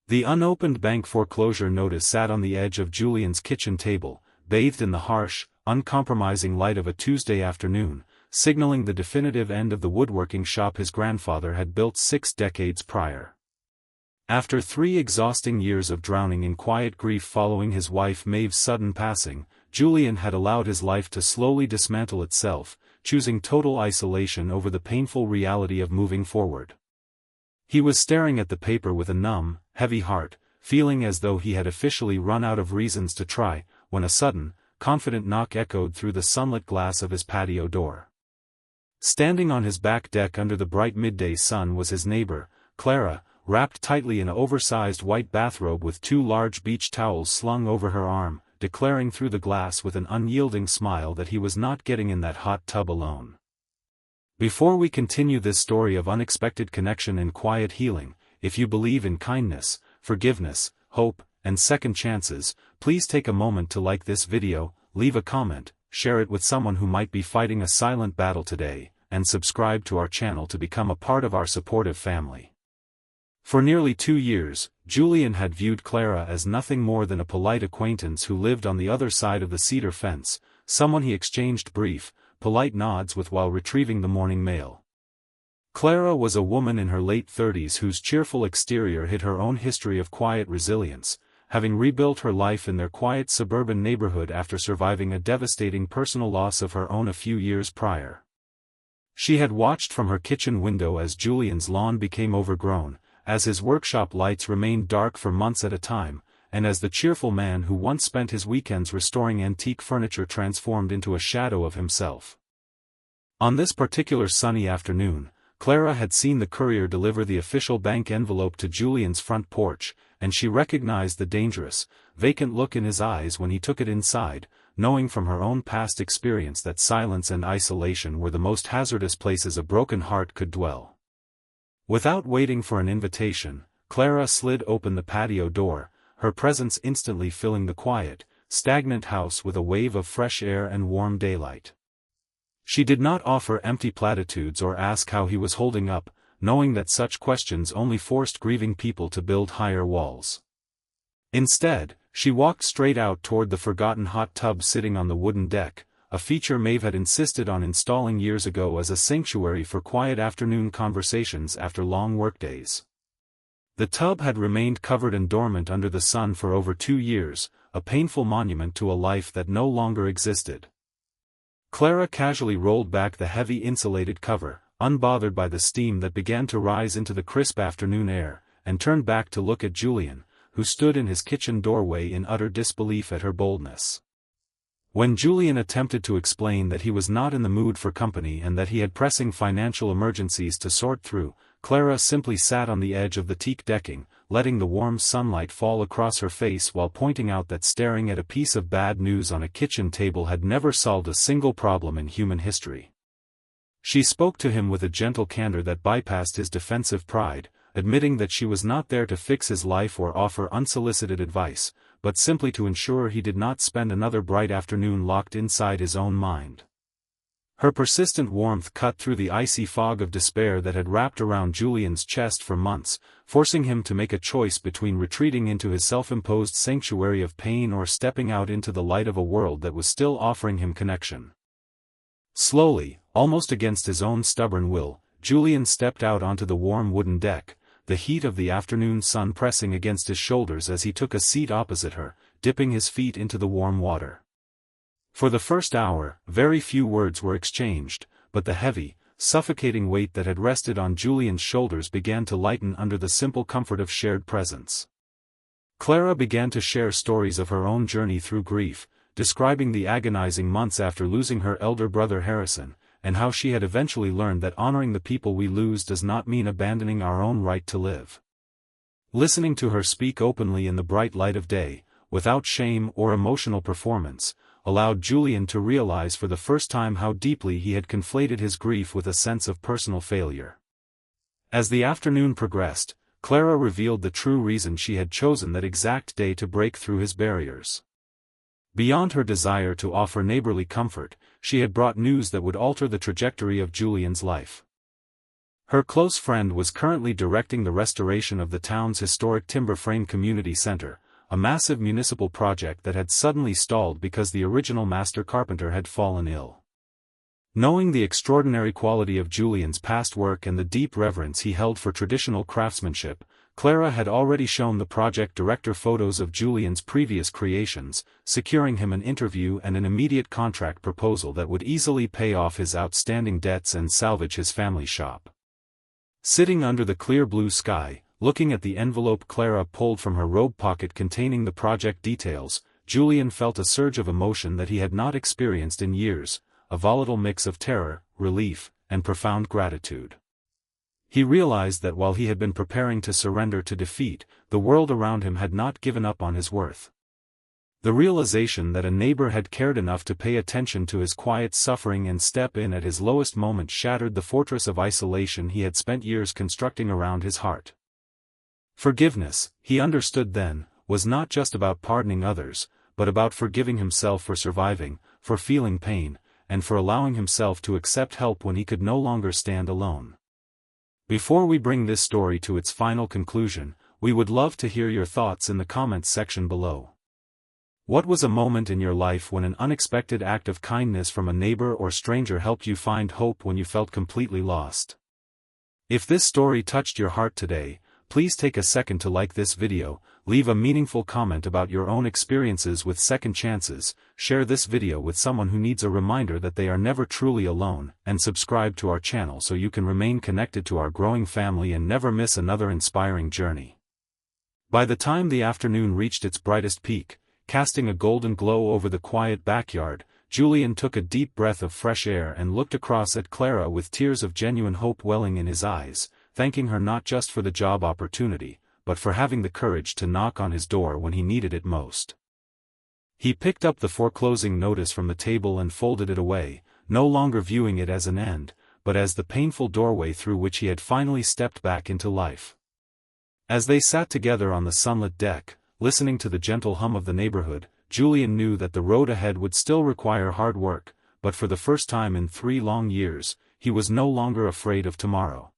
The unopened bank foreclosure notice sat on the edge of Julian's kitchen table, bathed in the harsh, uncompromising light of a Tuesday afternoon, signaling the definitive end of the woodworking shop his grandfather had built 6 decades prior. After 3 exhausting years of drowning in quiet grief following his wife Maeve's sudden passing, Julian had allowed his life to slowly dismantle itself, choosing total isolation over the painful reality of moving forward. He was staring at the paper with a numb, heavy heart, feeling as though he had officially run out of reasons to try, when a sudden, confident knock echoed through the sunlit glass of his patio door. Standing on his back deck under the bright midday sun was his neighbor, Clara, wrapped tightly in an oversized white bathrobe with 2 large beach towels slung over her arm, declaring through the glass with an unyielding smile that he was not getting in that hot tub alone. Before we continue this story of unexpected connection and quiet healing, if you believe in kindness, forgiveness, hope, and second chances, please take a moment to like this video, leave a comment, share it with someone who might be fighting a silent battle today, and subscribe to our channel to become a part of our supportive family. For nearly 2 years, Julian had viewed Clara as nothing more than a polite acquaintance who lived on the other side of the cedar fence, someone he exchanged brief, polite nods with while retrieving the morning mail. Clara was a woman in her late 30s whose cheerful exterior hid her own history of quiet resilience, having rebuilt her life in their quiet suburban neighborhood after surviving a devastating personal loss of her own a few years prior. She had watched from her kitchen window as Julian's lawn became overgrown, as his workshop lights remained dark for months at a time, and as the cheerful man who once spent his weekends restoring antique furniture transformed into a shadow of himself. On this particular sunny afternoon, Clara had seen the courier deliver the official bank envelope to Julian's front porch, and she recognized the dangerous, vacant look in his eyes when he took it inside, knowing from her own past experience that silence and isolation were the most hazardous places a broken heart could dwell. Without waiting for an invitation, Clara slid open the patio door, her presence instantly filling the quiet, stagnant house with a wave of fresh air and warm daylight. She did not offer empty platitudes or ask how he was holding up, knowing that such questions only forced grieving people to build higher walls. Instead, she walked straight out toward the forgotten hot tub sitting on the wooden deck, a feature Maeve had insisted on installing years ago as a sanctuary for quiet afternoon conversations after long workdays. The tub had remained covered and dormant under the sun for over 2 years, a painful monument to a life that no longer existed. Clara casually rolled back the heavy insulated cover, unbothered by the steam that began to rise into the crisp afternoon air, and turned back to look at Julian, who stood in his kitchen doorway in utter disbelief at her boldness. When Julian attempted to explain that he was not in the mood for company and that he had pressing financial emergencies to sort through, Clara simply sat on the edge of the teak decking, letting the warm sunlight fall across her face while pointing out that staring at a piece of bad news on a kitchen table had never solved a single problem in human history. She spoke to him with a gentle candor that bypassed his defensive pride, admitting that she was not there to fix his life or offer unsolicited advice, but simply to ensure he did not spend another bright afternoon locked inside his own mind. Her persistent warmth cut through the icy fog of despair that had wrapped around Julian's chest for months, forcing him to make a choice between retreating into his self-imposed sanctuary of pain or stepping out into the light of a world that was still offering him connection. Slowly, almost against his own stubborn will, Julian stepped out onto the warm wooden deck, the heat of the afternoon sun pressing against his shoulders as he took a seat opposite her, dipping his feet into the warm water. For the first hour, very few words were exchanged, but the heavy, suffocating weight that had rested on Julian's shoulders began to lighten under the simple comfort of shared presence. Clara began to share stories of her own journey through grief, describing the agonizing months after losing her elder brother Harrison, and how she had eventually learned that honoring the people we lose does not mean abandoning our own right to live. Listening to her speak openly in the bright light of day, without shame or emotional performance, allowed Julian to realize for the first time how deeply he had conflated his grief with a sense of personal failure. As the afternoon progressed, Clara revealed the true reason she had chosen that exact day to break through his barriers. Beyond her desire to offer neighborly comfort, she had brought news that would alter the trajectory of Julian's life. Her close friend was currently directing the restoration of the town's historic timber frame community center, a massive municipal project that had suddenly stalled because the original master carpenter had fallen ill. Knowing the extraordinary quality of Julian's past work and the deep reverence he held for traditional craftsmanship, Clara had already shown the project director photos of Julian's previous creations, securing him an interview and an immediate contract proposal that would easily pay off his outstanding debts and salvage his family shop. Sitting under the clear blue sky, looking at the envelope Clara pulled from her robe pocket containing the project details, Julian felt a surge of emotion that he had not experienced in years, a volatile mix of terror, relief, and profound gratitude. He realized that while he had been preparing to surrender to defeat, the world around him had not given up on his worth. The realization that a neighbor had cared enough to pay attention to his quiet suffering and step in at his lowest moment shattered the fortress of isolation he had spent years constructing around his heart. Forgiveness, he understood then, was not just about pardoning others, but about forgiving himself for surviving, for feeling pain, and for allowing himself to accept help when he could no longer stand alone. Before we bring this story to its final conclusion, we would love to hear your thoughts in the comments section below. What was a moment in your life when an unexpected act of kindness from a neighbor or stranger helped you find hope when you felt completely lost? If this story touched your heart today, please take a second to like this video, leave a meaningful comment about your own experiences with second chances, share this video with someone who needs a reminder that they are never truly alone, and subscribe to our channel so you can remain connected to our growing family and never miss another inspiring journey. By the time the afternoon reached its brightest peak, casting a golden glow over the quiet backyard, Julian took a deep breath of fresh air and looked across at Clara with tears of genuine hope welling in his eyes, thanking her not just for the job opportunity, but for having the courage to knock on his door when he needed it most. He picked up the foreclosing notice from the table and folded it away, no longer viewing it as an end, but as the painful doorway through which he had finally stepped back into life. As they sat together on the sunlit deck, listening to the gentle hum of the neighborhood, Julian knew that the road ahead would still require hard work, but for the first time in 3 long years, he was no longer afraid of tomorrow.